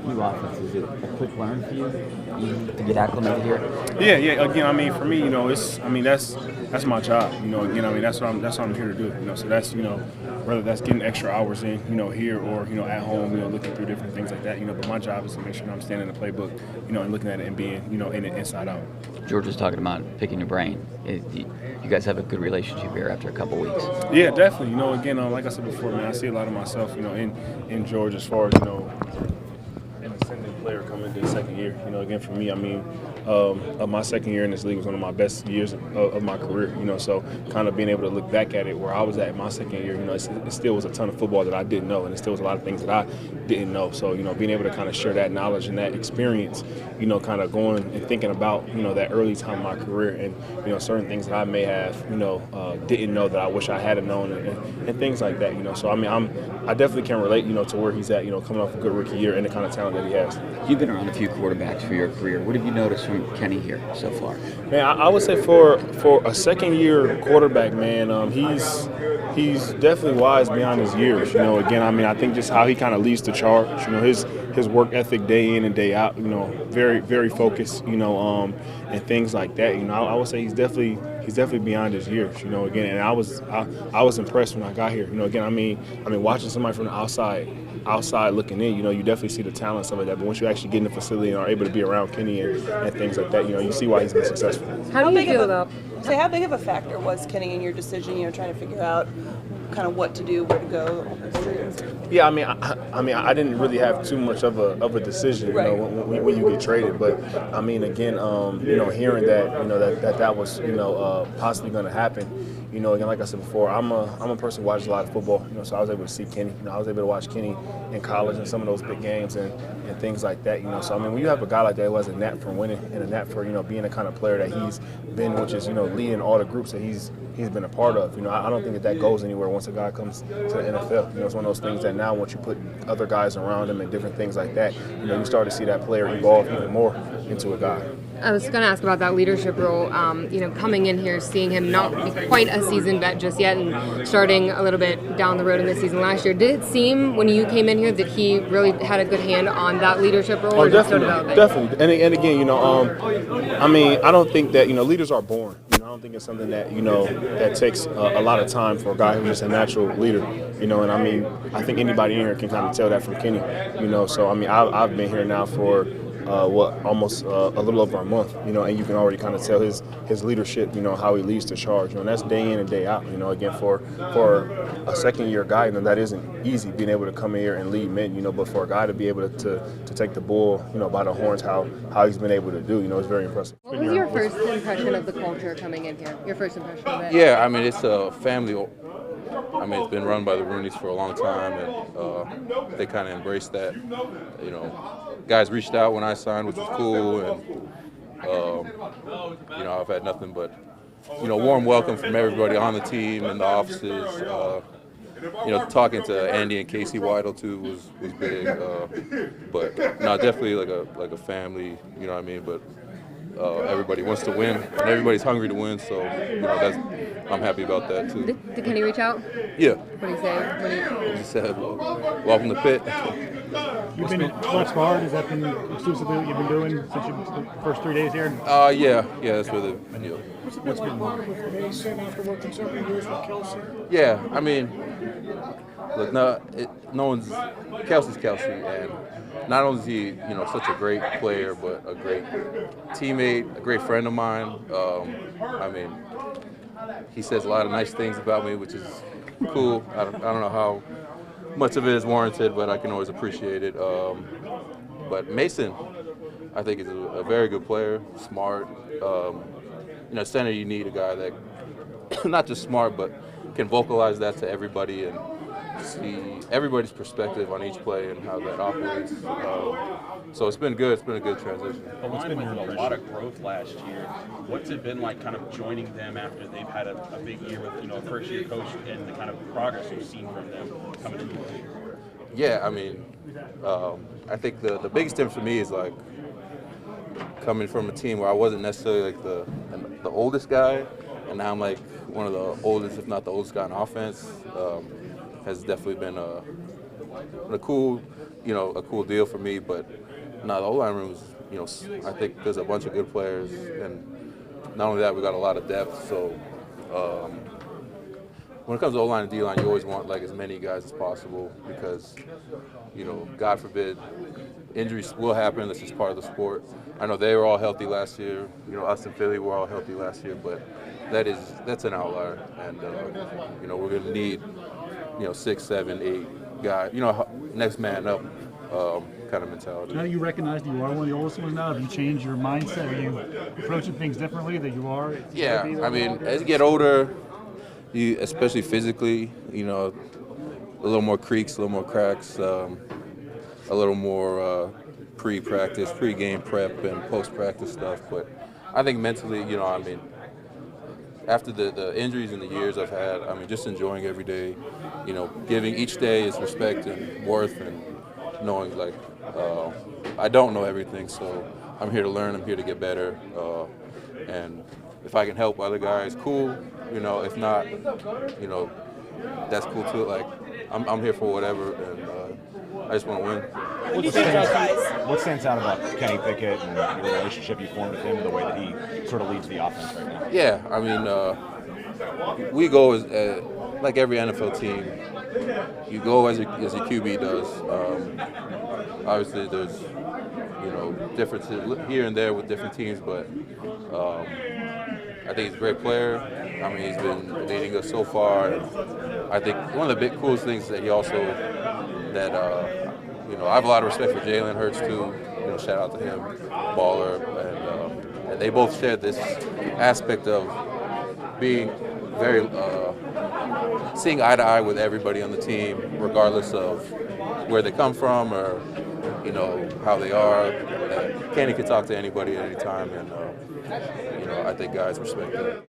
new offense? Is it a quick learn for you, even to get acclimated here? Yeah. Again, I mean, for me, that's my job. Again, I mean, that's what I'm here to do. So that's whether that's getting extra hours in, here or at home, looking through different things like that. But my job is to make sure I'm standing in the playbook, and looking at it and being, in it inside out. George was talking about picking your brain. You guys have a good relationship here after a couple weeks. Yeah, definitely. Again, like I said before, man, I see a lot of myself, in George as far as, an ascending player coming into the second year. Again, for me, I mean, my second year in this league was one of my best years of my career. So kind of being able to look back at it where I was at in my second year, it still was a ton of football that I didn't know, and it still was a lot of things that I didn't know. So, being able to kind of share that knowledge and that experience, kind of going and thinking about, that early time of my career and, certain things that I may have, didn't know that I wish I had known and things like that, So, I mean, I definitely can relate, to where he's at, coming off a good rookie year and the kind of talent that he has. You've been around a few quarterbacks for your career. What have you noticed from Kenny here so far? Man, I would say for a second-year quarterback, man, he's definitely wise beyond his years. Again, I mean, I think just how he kind of leads the charge. His work ethic day in and day out. Very very focused. And things like that. I would say he's definitely beyond his years. Again, and I was impressed when I got here. Again, I mean, watching somebody from the outside looking in, you definitely see the talent, some of that. But once you actually get in the facility and are able to be around Kenny and things like that, you see why he's been successful. How do you feel about? How big of a factor was Kenny in your decision? Trying to figure out kind of what to do, where to go. Yeah, I mean, I didn't really have too much of a decision, right. When you get traded. But I mean, again, hearing that that was possibly going to happen. Again, like I said before, I'm a person who watches a lot of football. So I was able to see Kenny. I was able to watch Kenny in college and some of those big games and things like that. So I mean, when you have a guy like that who has a knack for winning and a knack for being the kind of player that he's been, which is leading all the groups that he's been a part of. I don't think that goes anywhere once a guy comes to the NFL. It's one of those things that now once you put other guys around him and different things like that, you start to see that player evolve even more into a guy. I was going to ask about that leadership role. Coming in here, seeing him not be quite a seasoned vet just yet, and starting a little bit down the road in this season last year. Did it seem when you came in here that he really had a good hand on that leadership role? Oh, definitely. And again, I mean, I don't think that leaders are born. I don't think it's something that that takes a lot of time for a guy who's just a natural leader. And I mean, I think anybody in here can kind of tell that from Kenny. So I mean, I've been here now for. Almost a little over a month, and you can already kind of tell his leadership, how he leads the charge, and that's day in and day out, again, for a second-year guy, that isn't easy, being able to come in here and lead men, but for a guy to be able to take the bull, by the horns, how he's been able to do, it's very impressive. What was your first impression of the culture coming in here? Your first impression of it? Yeah, I mean, it's a family. I mean, it's been run by the Rooneys for a long time, and they kind of embraced that. Guys reached out when I signed, which was cool, and I've had nothing but warm welcome from everybody on the team and the offices. Talking to Andy and Casey Weidel too was big, but no, definitely like a family. You know what I mean? But everybody wants to win, and everybody's hungry to win. So I'm happy about that too. Did Kenny reach out? Yeah. What did he say? He said, "Welcome to Pitt." You've been at West Bard. Has that been exclusively what you've been doing since the first 3 days here? Yeah, that's where the video. What's it been like with Mason after working so many years with Kelsey? Yeah, I mean, look, Kelsey's Kelsey, and not only is he, such a great player, but a great teammate, a great friend of mine. I mean, he says a lot of nice things about me, which is cool. I don't know how much of it is warranted, but I can always appreciate it. But Mason, I think, is a very good player, smart. Center, you need a guy that not just smart, but can vocalize that to everybody and see everybody's perspective on each play and how that operates. So it's been good. It's been a good transition. Aligned with a lot of growth last year, what's it been like kind of joining them after they've had a big year with a first-year coach and the kind of progress you've seen from them coming into the year? Yeah, I mean, I think the biggest difference for me is like coming from a team where I wasn't necessarily like the oldest guy, and now I'm like one of the oldest, if not the oldest guy on offense. Has definitely been a cool a cool deal for me. But no, the O-line room is, I think there's a bunch of good players, and not only that, we got a lot of depth. So when it comes to O-line and D-line, you always want like as many guys as possible because, God forbid, injuries will happen. That's just part of the sport. I know they were all healthy last year. Us and Philly were all healthy last year, but that's an outlier, and we're going to need 6, 7, 8 guys. Next man up kind of mentality. Now that you recognize that you are one of the oldest ones now, have you changed your mindset? Are you approaching things differently that you are? Yeah, I mean, as you get older, you especially physically, a little more creaks, a little more cracks, a little more pre-practice, pre-game prep, and post-practice stuff. But I think mentally, after the injuries and the years I've had, just enjoying every day, giving each day its respect and worth, and knowing I don't know everything, so I'm here to learn, I'm here to get better, and if I can help other guys, cool. If not, that's cool too. I'm here for whatever, and I just want to win. What stands out about Kenny Pickett and the relationship you formed with him and the way that he sort of leads the offense right now? Yeah, we go as like every NFL team. You go as your QB does. Obviously, there's differences here and there with different teams, but I think he's a great player. He's been leading us so far. I think one of the big coolest things that he also I have a lot of respect for Jalen Hurts too. Shout out to him, baller, and they both shared this aspect of being very seeing eye to eye with everybody on the team, regardless of where they come from or how they are. Kenny can talk to anybody at any time, and I think guys respect that.